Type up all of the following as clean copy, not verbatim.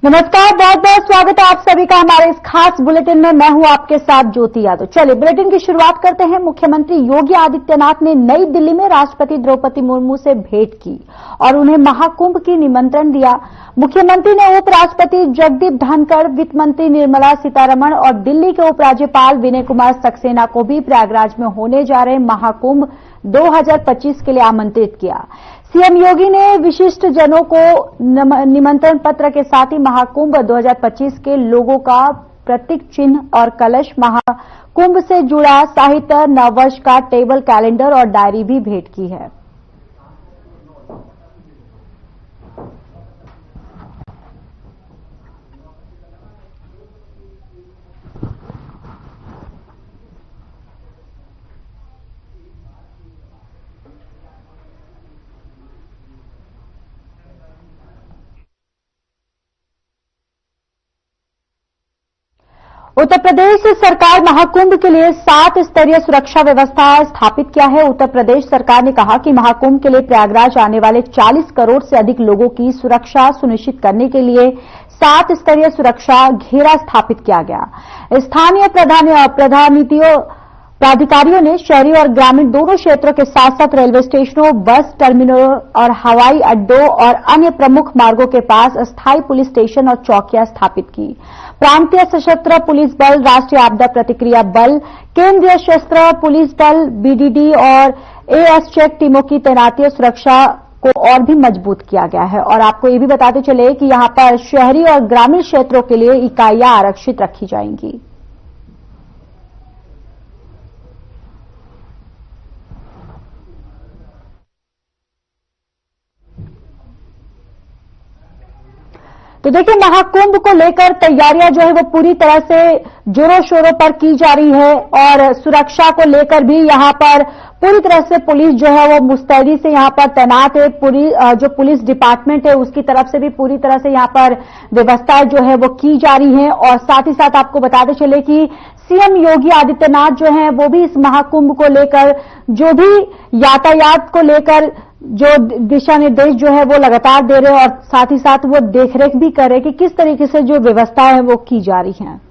नमस्कार, बहुत बहुत स्वागत है आप सभी का हमारे इस खास बुलेटिन में। मैं हूं आपके साथ ज्योति यादव। चलिए बुलेटिन की शुरुआत करते हैं। मुख्यमंत्री योगी आदित्यनाथ ने नई दिल्ली में राष्ट्रपति द्रौपदी मुर्मू से भेंट की और उन्हें महाकुंभ की निमंत्रण दिया। मुख्यमंत्री ने उपराष्ट्रपति जगदीप धनखड़, वित्त मंत्री निर्मला सीतारमण और दिल्ली के उपराज्यपाल विनय कुमार सक्सेना को भी प्रयागराज में होने जा रहे महाकुंभ 2025 के लिए आमंत्रित किया। सीएम योगी ने विशिष्ट जनों को निमंत्रण पत्र के साथ ही महाकुंभ 2025 के लोगों का प्रतीक चिन्ह और कलश, महाकुंभ से जुड़ा साहित्य, नववर्ष का टेबल कैलेंडर और डायरी भी भेंट की है। उत्तर प्रदेश सरकार महाकुंभ के लिए 7 स्तरीय सुरक्षा व्यवस्था स्थापित किया है। उत्तर प्रदेश सरकार ने कहा कि महाकुंभ के लिए प्रयागराज आने वाले 40 करोड़ से अधिक लोगों की सुरक्षा सुनिश्चित करने के लिए 7 स्तरीय सुरक्षा घेरा स्थापित किया गया। स्थानीय प्राधिकारियों ने शहरी और ग्रामीण दोनों क्षेत्रों के साथ साथ रेलवे स्टेशनों, बस टर्मिनलों और हवाई अड्डों और अन्य प्रमुख मार्गों के पास अस्थायी पुलिस स्टेशन और चौकियां स्थापित की। प्रांतीय सशस्त्र पुलिस बल, राष्ट्रीय आपदा प्रतिक्रिया बल, केंद्रीय सशस्त्र पुलिस बल, बीडीडी और एएस चेक टीमों की तैनाती और सुरक्षा को और भी मजबूत किया गया है। और आपको ये भी बताते चले कि यहां पर शहरी और ग्रामीण क्षेत्रों के लिए इकाइयां आरक्षित रखी जाएंगी। तो देखिए, महाकुंभ को लेकर तैयारियां जो है वो पूरी तरह से जोरों शोरों पर की जा रही है और सुरक्षा को लेकर भी यहां पर पूरी तरह से पुलिस जो है वो मुस्तैदी से यहां पर तैनात है। पूरी जो पुलिस डिपार्टमेंट है उसकी तरफ से भी पूरी तरह से यहां पर व्यवस्थाएं जो है वो की जा रही हैं। और साथ ही साथ आपको बताते चले कि सीएम योगी आदित्यनाथ जो हैं वो भी इस महाकुंभ को लेकर जो भी यातायात को लेकर जो दिशा निर्देश जो है वो लगातार दे रहे हैं और साथ ही साथ वो देखरेख भी कर रहे हैं कि किस तरीके से जो व्यवस्था है वो की जा रही है।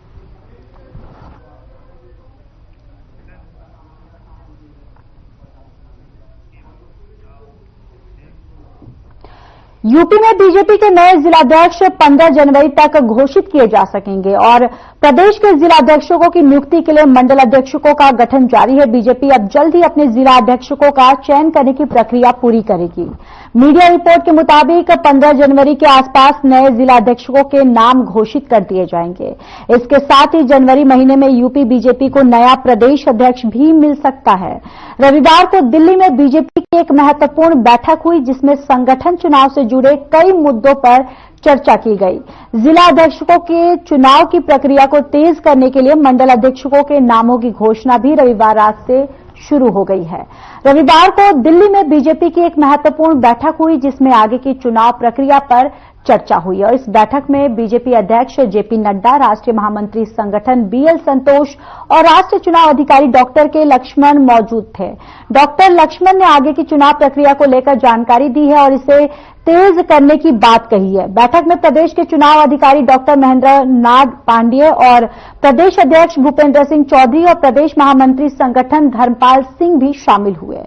यूपी में बीजेपी के नए जिलाध्यक्ष 15 जनवरी तक घोषित किए जा सकेंगे और प्रदेश के जिलाध्यक्षों की नियुक्ति के लिए मंडल अध्यक्षों का गठन जारी है। बीजेपी अब जल्द ही अपने जिलाध्यक्षों का चयन करने की प्रक्रिया पूरी करेगी। मीडिया रिपोर्ट के मुताबिक 15 जनवरी के आसपास नए जिलाध्यक्षों के नाम घोषित कर दिए जाएंगे। इसके साथ ही जनवरी महीने में यूपी बीजेपी को नया प्रदेश अध्यक्ष भी मिल सकता है। रविवार को दिल्ली में बीजेपी की एक महत्वपूर्ण बैठक हुई जिसमें संगठन चुनाव से जुड़े कई मुद्दों पर चर्चा की गई। जिला अध्यक्षों के चुनाव की प्रक्रिया को तेज करने के लिए मंडल अध्यक्षों के नामों की घोषणा भी रविवार रात से शुरू हो गई है। रविवार को दिल्ली में बीजेपी की एक महत्वपूर्ण बैठक हुई जिसमें आगे की चुनाव प्रक्रिया पर चर्चा हुई और इस बैठक में बीजेपी अध्यक्ष जेपी नड्डा, राष्ट्रीय महामंत्री संगठन बीएल संतोष और राष्ट्रीय चुनाव अधिकारी डॉक्टर के लक्ष्मण मौजूद थे। डॉक्टर लक्ष्मण ने आगे की चुनाव प्रक्रिया को लेकर जानकारी दी है और इसे तेज करने की बात कही है। बैठक में प्रदेश के चुनाव अधिकारी डॉक्टर महेंद्र नाथ पांडेय और प्रदेश अध्यक्ष भूपेंद्र सिंह चौधरी और प्रदेश महामंत्री संगठन धर्मपाल सिंह भी शामिल हुए।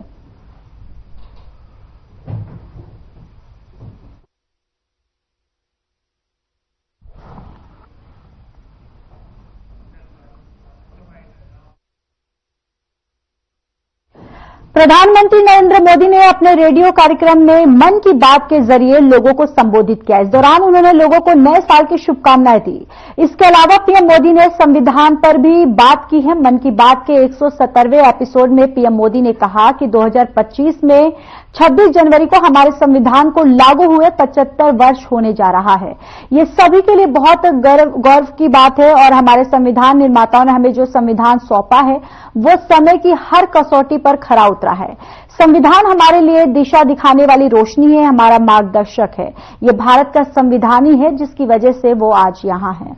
प्रधानमंत्री नरेंद्र मोदी ने अपने रेडियो कार्यक्रम में मन की बात के जरिए लोगों को संबोधित किया। इस दौरान उन्होंने लोगों को नए साल की शुभकामनाएं दी। इसके अलावा पीएम मोदी ने संविधान पर भी बात की है। मन की बात के 170वें एपिसोड में पीएम मोदी ने कहा कि 2025 में 26 जनवरी को हमारे संविधान को लागू हुए 75 वर्ष होने जा रहा है। ये सभी के लिए बहुत गौरव की बात है और हमारे संविधान निर्माताओं ने हमें जो संविधान सौंपा है वो समय की हर कसौटी पर खरा उतरा है। संविधान हमारे लिए दिशा दिखाने वाली रोशनी है, हमारा मार्गदर्शक है। ये भारत का संविधान ही है जिसकी वजह से वो आज यहां है।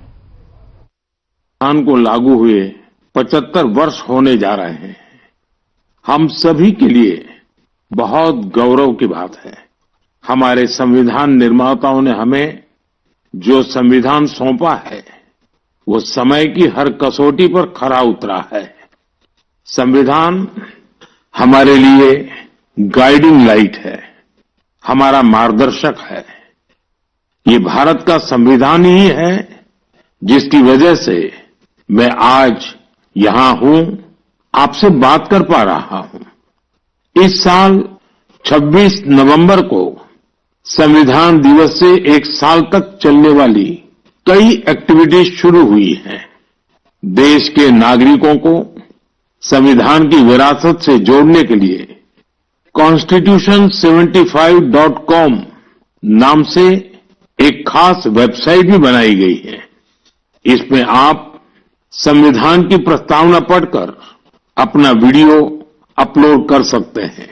संविधान को लागू हुए 75 वर्ष होने जा रहे हैं। हम सभी के लिए बहुत गौरव की बात है। हमारे संविधान निर्माताओं ने हमें जो संविधान सौंपा है वो समय की हर कसौटी पर खरा उतरा है। संविधान हमारे लिए गाइडिंग लाइट है, हमारा मार्गदर्शक है। ये भारत का संविधान ही है जिसकी वजह से मैं आज यहां हूं, आपसे बात कर पा रहा हूं। इस साल 26 नवंबर को संविधान दिवस से एक साल तक चलने वाली कई एक्टिविटीज शुरू हुई हैं। देश के नागरिकों को संविधान की विरासत से जोड़ने के लिए constitution75.com नाम से एक खास वेबसाइट भी बनाई गई है। इसमें आप संविधान की प्रस्तावना पढ़कर अपना वीडियो अपलोड कर सकते हैं।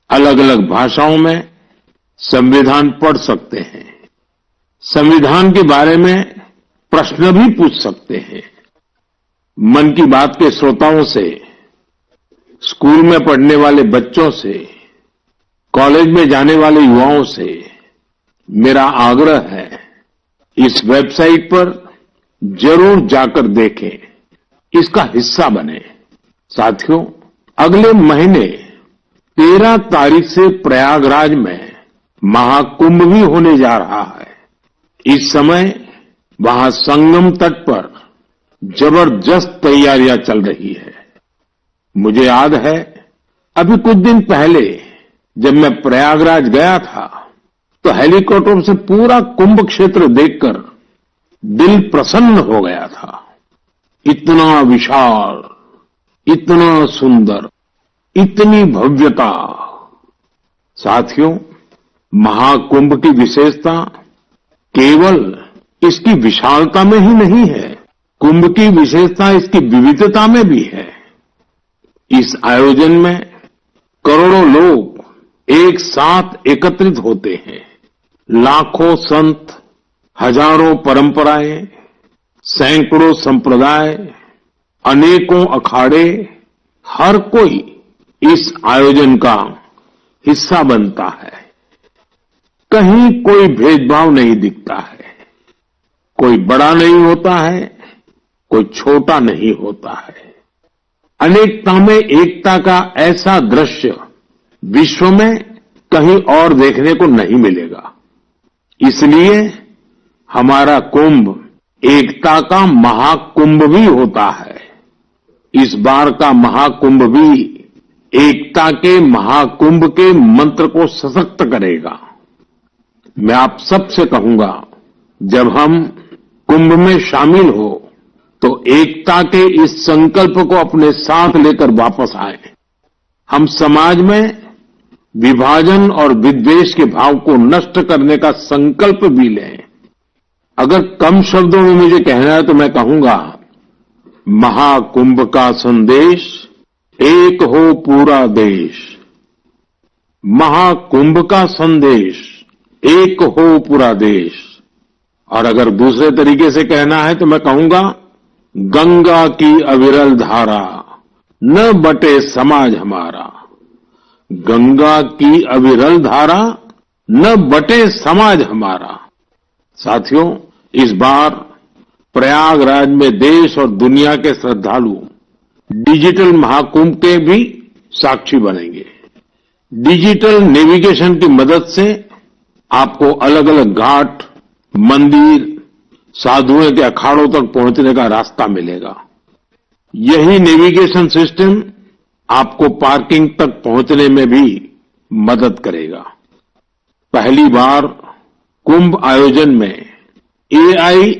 अलग अलग भाषाओं में संविधान पढ़ सकते हैं। संविधान के बारे में प्रश्न भी पूछ सकते हैं। मन की बात के श्रोताओं से, स्कूल में पढ़ने वाले बच्चों से, कॉलेज में जाने वाले युवाओं से मेरा आग्रह है, इस वेबसाइट पर जरूर जाकर देखें, इसका हिस्सा बने। साथियों, अगले महीने 13 तारीख से प्रयागराज में महाकुंभ भी होने जा रहा है। इस समय वहां संगम तट पर जबरदस्त तैयारियां चल रही है। मुझे याद है, अभी कुछ दिन पहले जब मैं प्रयागराज गया था तो हेलीकॉप्टर से पूरा कुंभ क्षेत्र देखकर दिल प्रसन्न हो गया था। इतना विशाल, इतना सुंदर, इतनी भव्यता। साथियों, महाकुंभ की विशेषता केवल इसकी विशालता में ही नहीं है, कुंभ की विशेषता इसकी विविधता में भी है। इस आयोजन में करोड़ों लोग एक साथ एकत्रित होते हैं। लाखों संत, हजारों परंपराएं, सैकड़ों संप्रदाय, अनेकों अखाड़े, हर कोई इस आयोजन का हिस्सा बनता है। कहीं कोई भेदभाव नहीं दिखता है। कोई बड़ा नहीं होता है, कोई छोटा नहीं होता है। अनेकता में एकता का ऐसा दृश्य विश्व में कहीं और देखने को नहीं मिलेगा। इसलिए हमारा कुंभ एकता का महाकुंभ भी होता है। इस बार का महाकुंभ भी एकता के महाकुंभ के मंत्र को सशक्त करेगा। मैं आप सबसे कहूंगा, जब हम कुंभ में शामिल हो तो एकता के इस संकल्प को अपने साथ लेकर वापस आए। हम समाज में विभाजन और विद्वेष के भाव को नष्ट करने का संकल्प भी लें। अगर कम शब्दों में मुझे कहना है तो मैं कहूंगा, महाकुंभ का संदेश, एक हो पूरा देश। महाकुंभ का संदेश, एक हो पूरा देश। और अगर दूसरे तरीके से कहना है तो मैं कहूंगा, गंगा की अविरल धारा, न बटे समाज हमारा। गंगा की अविरल धारा, न बटे समाज हमारा। साथियों, इस बार प्रयागराज में देश और दुनिया के श्रद्धालु डिजिटल महाकुंभ के भी साक्षी बनेंगे। डिजिटल नेविगेशन की मदद से आपको अलग अलग घाट, मंदिर, साधुओं के अखाड़ों तक पहुंचने का रास्ता मिलेगा। यही नेविगेशन सिस्टम आपको पार्किंग तक पहुंचने में भी मदद करेगा। पहली बार कुंभ आयोजन में एआई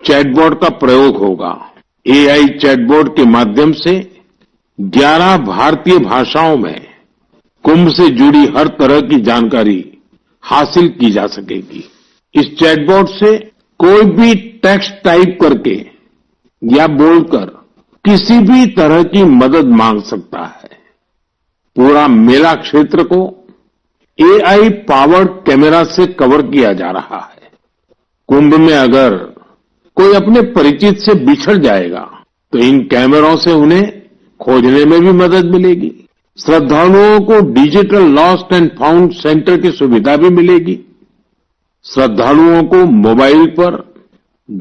चैटबॉट का प्रयोग होगा। एआई चैटबॉट के माध्यम से 11 भारतीय भाषाओं में कुंभ से जुड़ी हर तरह की जानकारी हासिल की जा सकेगी। इस चैटबॉट से कोई भी टेक्स्ट टाइप करके या बोलकर किसी भी तरह की मदद मांग सकता है। पूरा मेला क्षेत्र को एआई पावर्ड कैमरा से कवर किया जा रहा है। कुंभ में अगर कोई अपने परिचित से बिछड़ जाएगा तो इन कैमरों से उन्हें खोजने में भी मदद मिलेगी। श्रद्धालुओं को digital lost and found centre की सुविधा भी मिलेगी। श्रद्धालुओं को मोबाइल पर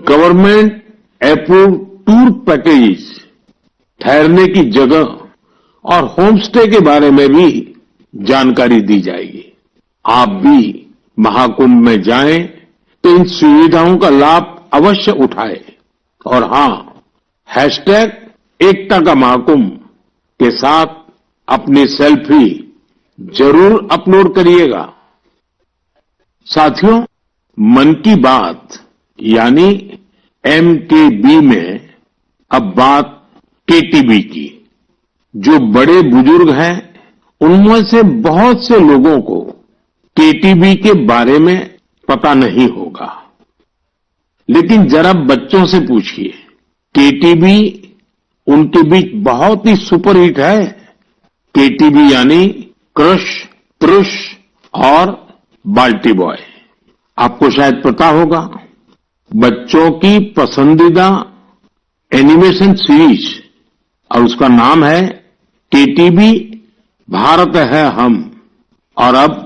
गवर्नमेंट अप्रूव टूर पैकेज, ठहरने की जगह और होम स्टे के बारे में भी जानकारी दी जाएगी। आप भी महाकुंभ में जाएं तो इन सुविधाओं का लाभ अवश्य उठाएं और हां, #एकता का महाकुंभ के साथ अपनी सेल्फी जरूर अपलोड करिएगा। साथियों, मन की बात यानी MKB में अब बात KTB की। जो बड़े बुजुर्ग हैं, उनमें से बहुत से लोगों को KTB के बारे में पता नहीं होगा, लेकिन जरा बच्चों से पूछिए, KTB उनके बीच बहुत ही सुपरहिट है। KTB यानी क्रश, त्रुश और बाल्टी बॉय। आपको शायद पता होगा, बच्चों की पसंदीदा एनिमेशन सीरीज और उसका नाम है KTB भारत है हम, और अब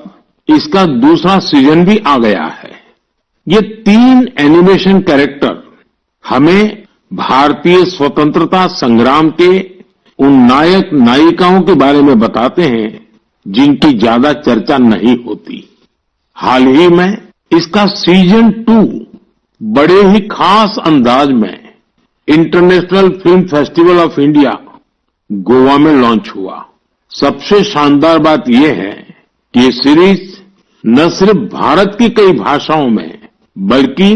इसका दूसरा सीजन भी आ गया है। ये 3 एनिमेशन कैरेक्टर हमें भारतीय स्वतंत्रता संग्राम के उन नायक नायिकाओं के बारे में बताते हैं जिनकी ज्यादा चर्चा नहीं होती। हाल ही में इसका सीजन 2 बड़े ही खास अंदाज में international film festival of India Goa में लॉन्च हुआ। सबसे शानदार बात यह है कि ये सीरीज न सिर्फ भारत की कई भाषाओं में बल्कि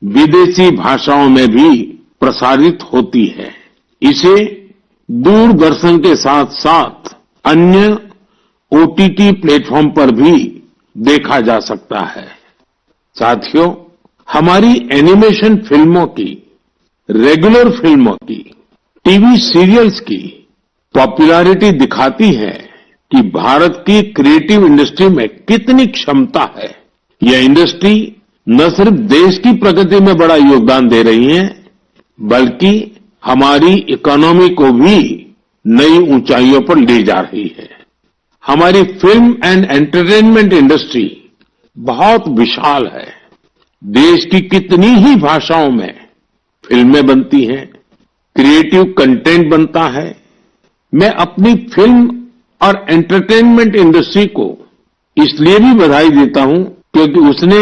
विदेशी भाषाओं में भी प्रसारित होती है। इसे दूरदर्शन के साथ साथ अन्य OTT प्लेटफॉर्म पर भी देखा जा सकता है। साथियों, हमारी एनिमेशन फिल्मों की, रेगुलर फिल्मों की, टीवी सीरियल्स की पॉपुलैरिटी दिखाती है कि भारत की क्रिएटिव इंडस्ट्री में कितनी क्षमता है। यह इंडस्ट्री न सिर्फ देश की प्रगति में बड़ा योगदान दे रही है, बल्कि हमारी इकोनॉमी को भी नई ऊंचाइयों पर ले जा रही है। हमारी फिल्म एंड एंटरटेनमेंट इंडस्ट्री बहुत विशाल है। देश की कितनी ही भाषाओं में फिल्में बनती हैं, क्रिएटिव कंटेंट बनता है। मैं अपनी फिल्म और एंटरटेनमेंट इंडस्ट्री को इसलिए भी बधाई देता हूं क्योंकि उसने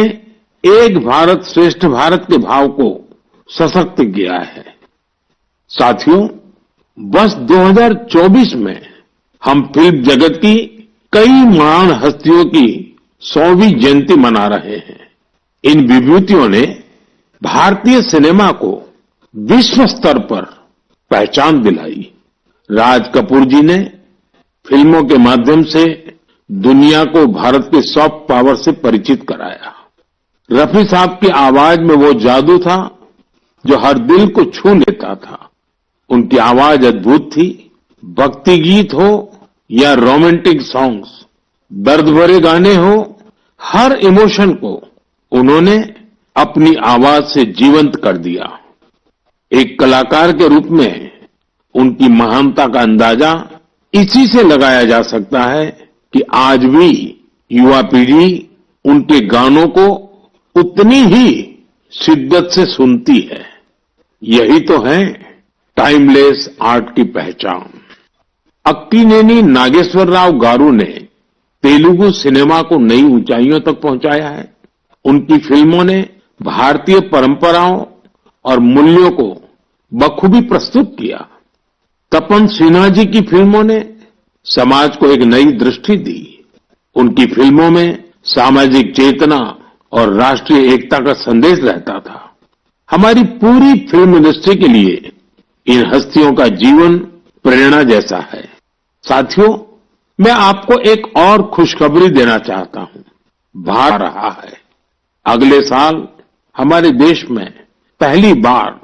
एक भारत श्रेष्ठ भारत के भाव को सशक्त किया है। साथियों, वर्ष 2024 में हम फिल्म जगत की कई महान हस्तियों की 100वीं जयंती मना रहे हैं। इन विभूतियों ने भारतीय सिनेमा को विश्व स्तर पर पहचान दिलाई। राज कपूर जी ने फिल्मों के माध्यम से दुनिया को भारत के सॉफ्ट पावर से परिचित कराया। रफी साहब की आवाज में वो जादू था जो हर दिल को छू लेता था। उनकी आवाज अद्भुत थी। भक्ति गीत हो या रोमांटिक सॉन्ग्स, दर्द भरे गाने हो, हर इमोशन को उन्होंने अपनी आवाज से जीवंत कर दिया। एक कलाकार के रूप में उनकी महानता का अंदाजा इसी से लगाया जा सकता है कि आज भी युवा पीढ़ी उनके गानों को उतनी ही शिद्दत से सुनती है। यही तो है टाइमलेस आर्ट की पहचान। अक्कीनेनी नागेश्वर राव गारू ने तेलुगु सिनेमा को नई ऊंचाइयों तक पहुंचाया है। उनकी फिल्मों ने भारतीय परंपराओं और मूल्यों को बखूबी प्रस्तुत किया। तपन सिन्हा जी की फिल्मों ने समाज को एक नई दृष्टि दी। उनकी फिल्मों में सामाजिक चेतना और राष्ट्रीय एकता का संदेश रहता था। हमारी पूरी फिल्म इंडस्ट्री के लिए इन हस्तियों का जीवन प्रेरणा जैसा है। साथियों, मैं आपको एक और खुशखबरी देना चाहता हूं। भारत रहा है। अगले साल हमारे देश में पहली बार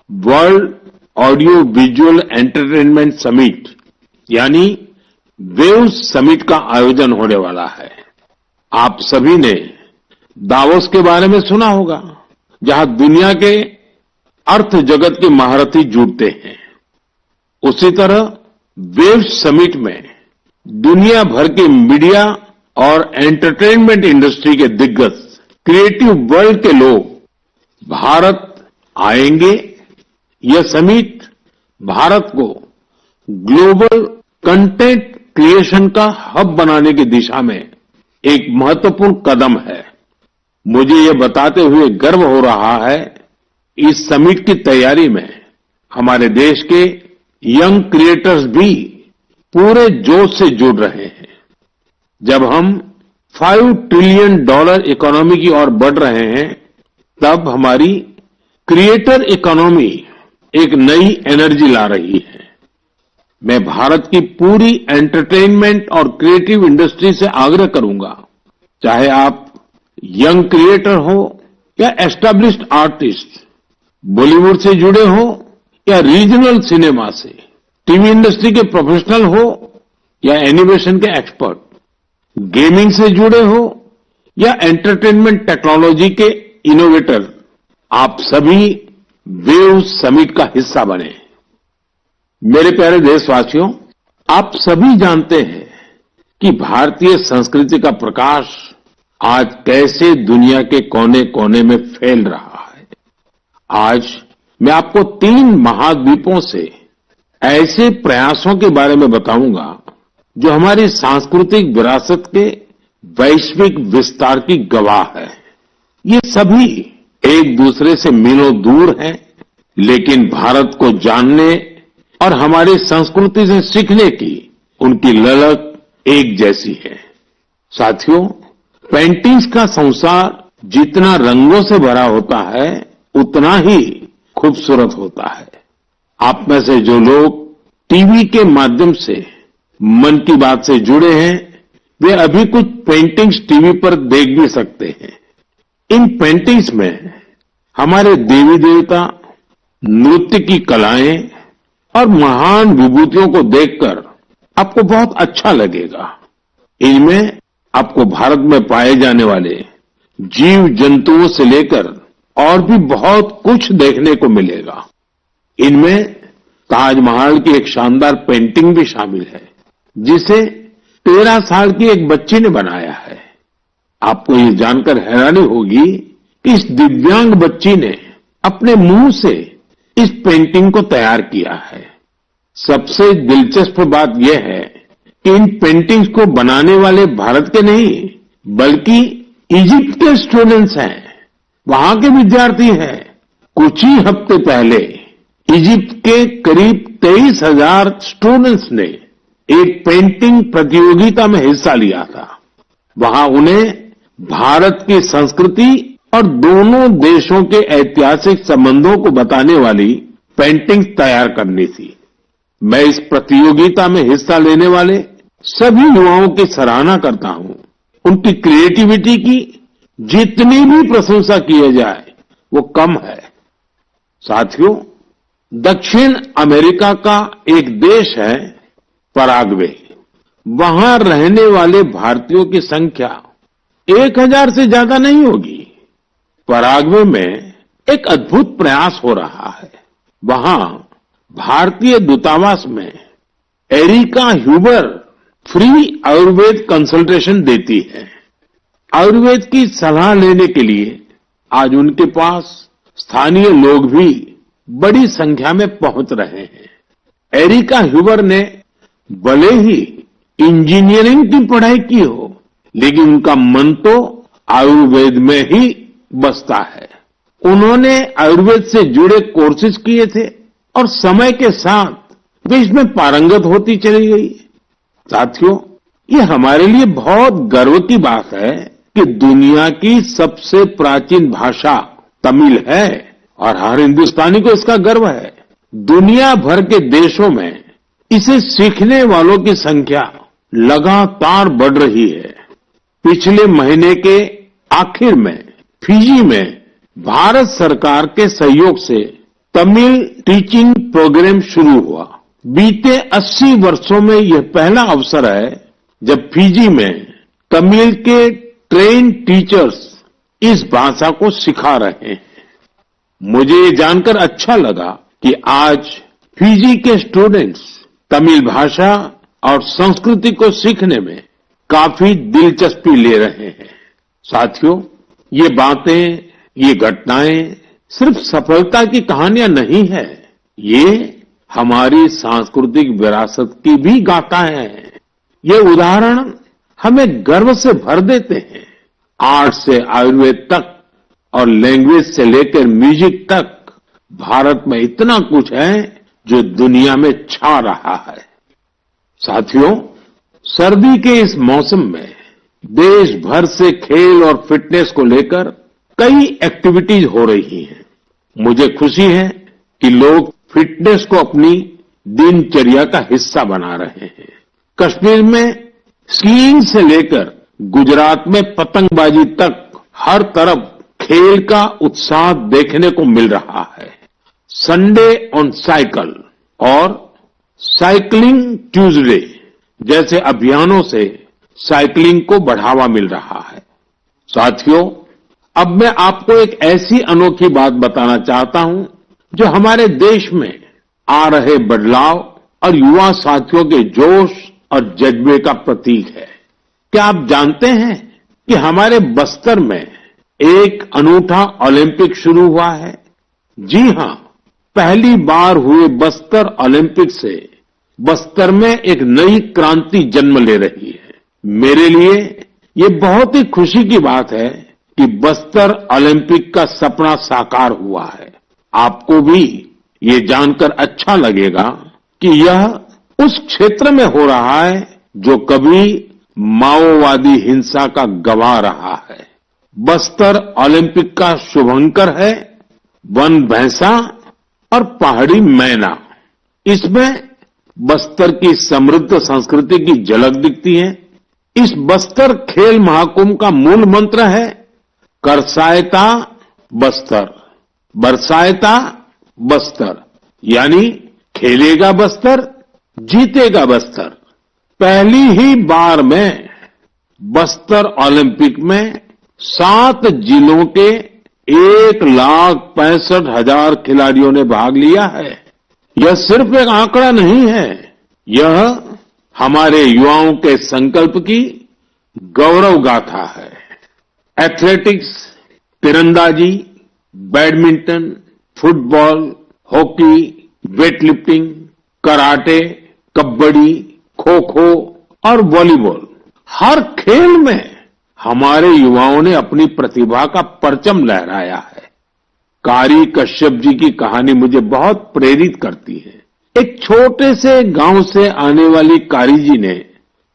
world audio visual entertainment summit यानी वेव्स समिट का आयोजन होने वाला है। आप सभी ने दावोस के बारे में सुना होगा, जहां दुनिया के अर्थ जगत के महारथी जुटते हैं। उसी तरह वेव्स समिट में दुनिया भर के मीडिया और एंटरटेनमेंट इंडस्ट्री के दिग्गज क्रिएटिव वर्ल्ड के लोग भारत आएंगे। यह समिट भारत को ग्लोबल कंटेंट क्रिएशन का हब बनाने की दिशा में एक महत्वपूर्ण कदम है। मुझे ये बताते हुए गर्व हो रहा है, इस समिट की तैयारी में हमारे देश के यंग क्रिएटर्स भी पूरे जोश से जुड़ रहे हैं। जब हम $5 ट्रिलियन इकोनॉमी की ओर बढ़ रहे हैं, तब हमारी क्रिएटर इकोनॉमी एक नई एनर्जी ला रही है। मैं भारत की पूरी एंटरटेनमेंट और क्रिएटिव इंडस्ट्री से आग्रह करूंगा, चाहे आप यंग क्रिएटर हो या एस्टैब्लिश्ड आर्टिस्ट, बॉलीवुड से जुड़े हो या रीजनल सिनेमा से, टीवी इंडस्ट्री के प्रोफेशनल हो या एनिमेशन के एक्सपर्ट, गेमिंग से जुड़े हो या एंटरटेनमेंट टेक्नोलॉजी के इनोवेटर, आप सभी वेव समिट का हिस्सा बने। मेरे प्यारे देशवासियों, आप सभी जानते हैं कि भारतीय संस्कृति का प्रकाश आज कैसे दुनिया के कोने कोने में फैल रहा है। आज मैं आपको 3 महाद्वीपों से ऐसे प्रयासों के बारे में बताऊंगा जो हमारी सांस्कृतिक विरासत के वैश्विक विस्तार की गवाह है। ये सभी एक दूसरे से मीलों दूर हैं, लेकिन भारत को जानने और हमारी संस्कृति से सीखने की उनकी ललक एक जैसी है। साथियों, पेंटिंग्स का संसार जितना रंगों से भरा होता है, उतना ही खूबसूरत होता है। आप में से जो लोग टीवी के माध्यम से मन की बात से जुड़े हैं, वे अभी कुछ पेंटिंग्स टीवी पर देख भी सकते हैं। इन पेंटिंग्स में हमारे देवी देवता, नृत्य की कलाएं और महान विभूतियों को देखकर आपको बहुत अच्छा लगेगा। इनमें आपको भारत में पाए जाने वाले जीव जंतुओं से लेकर और भी बहुत कुछ देखने को मिलेगा। इनमें ताजमहल की एक शानदार पेंटिंग भी शामिल है, जिसे 13 साल की एक बच्ची ने बनाया है। आपको ये जानकर हैरानी होगी कि इस दिव्यांग बच्ची ने अपने मुंह से इस पेंटिंग को तैयार किया है। सबसे दिलचस्प बात यह है कि इन पेंटिंग्स को बनाने वाले भारत के नहीं, बल्कि इजिप्ट के स्टूडेंट्स हैं, वहां के विद्यार्थी हैं। कुछ ही हफ्ते पहले इजिप्ट के करीब 23,000 स्टूडेंट्स ने एक पेंटिंग प्रतियोगिता में हिस्सा लिया था। वहां उन्हें भारत की संस्कृति और दोनों देशों के ऐतिहासिक संबंधों को बताने वाली पेंटिंग तैयार करनी थी। मैं इस प्रतियोगिता में हिस्सा लेने वाले सभी युवाओं की सराहना करता हूं। उनकी क्रिएटिविटी की जितनी भी प्रशंसा की जाए वो कम है। साथियों, दक्षिण अमेरिका का एक देश है पराग्वे। वहां रहने वाले भारतीयों की संख्या 1000 से ज्यादा नहीं होगी। पराग्वे में एक अद्भुत प्रयास हो रहा है। वहां भारतीय दूतावास में Erica Huber free Ayurveda consultation देती है। आयुर्वेद की सलाह लेने के लिए आज उनके पास स्थानीय लोग भी बड़ी संख्या में पहुंच रहे हैं। एरिका ह्यूबर ने भले ही इंजीनियरिंग की पढ़ाई की हो, लेकिन उनका मन तो आयुर्वेद में ही बसता है। उन्होंने आयुर्वेद से जुड़े कोर्सेज किए थे और समय के साथ वे इसमें पारंगत होती चली गई। साथियों, ये हमारे लिए बहुत गर्व की बात है कि दुनिया की सबसे प्राचीन भाषा तमिल है और हर हिंदुस्तानी को इसका गर्व है। दुनिया भर के देशों में इसे सीखने वालों की संख्या लगातार बढ़ रही है। पिछले महीने के आखिर में फिजी में भारत सरकार के सहयोग से तमिल टीचिंग प्रोग्राम शुरू हुआ। बीते 80 वर्षों में यह पहला अवसर है जब फिजी में तमिल के ट्रेन टीचर्स इस भाषा को सिखा रहे हैं। मुझे ये जानकर अच्छा लगा कि आज फिजी के स्टूडेंट्स तमिल भाषा और संस्कृति को सीखने में काफी दिलचस्पी ले रहे हैं। साथियों, ये बातें, ये घटनाएं सिर्फ सफलता की कहानियां नहीं है, ये हमारी सांस्कृतिक विरासत की भी गाथाएं हैं। ये उदाहरण हमें गर्व से भर देते हैं। आर्ट से आयुर्वेद तक और लैंग्वेज से लेकर म्यूजिक तक भारत में इतना कुछ है जो दुनिया में छा रहा है। साथियों, सर्दी के इस मौसम में देश भर से खेल और फिटनेस को लेकर कई एक्टिविटीज हो रही हैं। मुझे खुशी है कि लोग फिटनेस को अपनी दिनचर्या का हिस्सा बना रहे हैं। कश्मीर में स्कीइंग से लेकर गुजरात में पतंगबाजी तक हर तरफ खेल का उत्साह देखने को मिल रहा है। संडे ऑन साइकिल और साइकिलिंग ट्यूसडे जैसे अभियानों से साइकिलिंग को बढ़ावा मिल रहा है। साथियों, अब मैं आपको एक ऐसी अनोखी बात बताना चाहता हूं जो हमारे देश में आ रहे बदलाव और युवा साथियों के जोश और जज्बे का प्रतीक है। क्या आप जानते हैं कि हमारे बस्तर में एक अनूठा ओलंपिक शुरू हुआ है? जी हां, पहली बार हुए बस्तर ओलंपिक से बस्तर में एक नई क्रांति जन्म ले रही है। मेरे लिए ये बहुत ही खुशी की बात है कि बस्तर ओलंपिक का सपना साकार हुआ है। आपको भी ये जानकर अच्छा लगेगा कि यह उस क्षेत्र में हो रहा है जो कभी माओवादी हिंसा का गवाह रहा है। बस्तर ओलंपिक का शुभंकर है वन भैंसा और पहाड़ी मैना। इसमें बस्तर की समृद्ध संस्कृति की झलक दिखती है। इस बस्तर खेल महाकुंभ का मूल मंत्र है करसायता बस्तर, बरसायता बस्तर, यानी खेलेगा बस्तर, जीतेगा बस्तर। पहली ही बार में बस्तर ओलंपिक में 7 जिलों के 1,65,000 खिलाड़ियों ने भाग लिया है। यह सिर्फ एक आंकड़ा नहीं है, यह हमारे युवाओं के संकल्प की गौरव गाथा है। एथलेटिक्स, तीरंदाजी, badminton, football, hockey, weightlifting, karate, kabaddi, kho kho और वॉलीबॉल, हर खेल में हमारे युवाओं ने अपनी प्रतिभा का परचम लहराया है। कारी कश्यप जी की कहानी मुझे बहुत प्रेरित करती है। एक छोटे से गांव से आने वाली कारी जी ने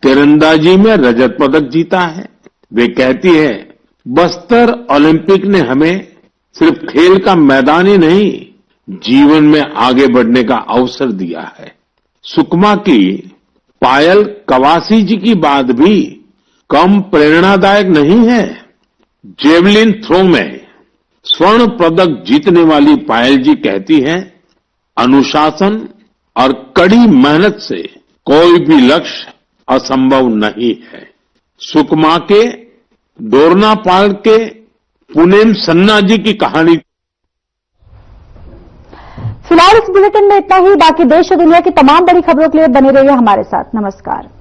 तीरंदाजी में रजत पदक जीता है। वे कहती है, बस्तर ओलंपिक ने हमें सिर्फ खेल का मैदान ही नहीं, जीवन में आगे बढ़ने का अवसर दिया है। सुकमा की पायल कवासी जी की बात भी कम प्रेरणादायक नहीं है। जेवलिन थ्रो में स्वर्ण पदक जीतने वाली पायल जी कहती हैं, अनुशासन और कड़ी मेहनत से कोई भी लक्ष्य असंभव नहीं है। सुकमा के दोरनापाल के पुनेम सन्ना जी की कहानी। फिलहाल इस बुलेटिन में इतना ही। बाकी देश और दुनिया की तमाम बड़ी खबरों के लिए बने रहिए हमारे साथ। नमस्कार।